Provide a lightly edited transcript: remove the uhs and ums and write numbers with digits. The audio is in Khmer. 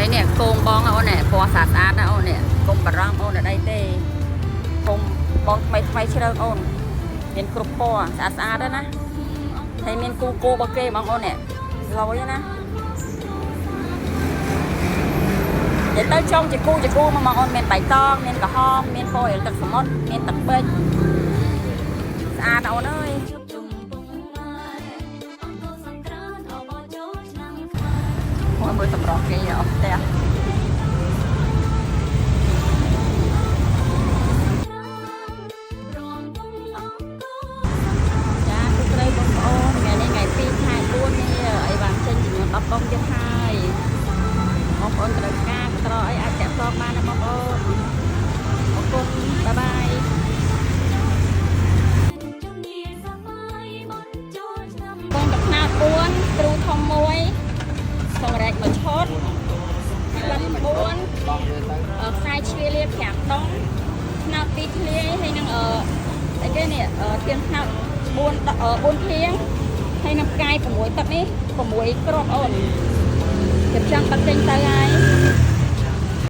ហើយនេះកូនបងអូននេះពណ៌ស្អាតណាអូននេះកុំបារម្ភអូនអត់អីទេកុំបងថ្មីជ្រើអូនមានគ្រប់ពណ៌ស្អាតណាហើយមានគូគោរបស់គេបងអូននេះឡយណានិយាយទៅចង់ជាគូមកបងអូនមានបៃតងមានក្រហមមានពណ៌ទឹកសមុទ្រមានទឹកពេជ្រស្អាតអូនអើយមើលតម្រង់គេអស់ផ្ទះចាទូត្រូវបងប្អូនថ្ងៃនេះថ្ងៃ2ខែ4នេះអីបានចេញចំនួន10បងទៀតហើយបងប្អូនត្រូវការត្រអីអាចតាក់ទងបានណាបងប្អូនអរគុណបាយបាយបងទឹកថ្នោត4គ្រូធំ1សម្រាប់មួយឈុតក្លិន4ខ្សែឈ្វាលា5ដុំថ្នោត2ធ្លាយហើយនឹងអីគេនេះទៀនថ្នោត4ធ្លាយហើយនឹងផ្កាយ6ទឹកនេះ6គ្រាប់អូនជិបចាំបាត់ចេញទៅហើយ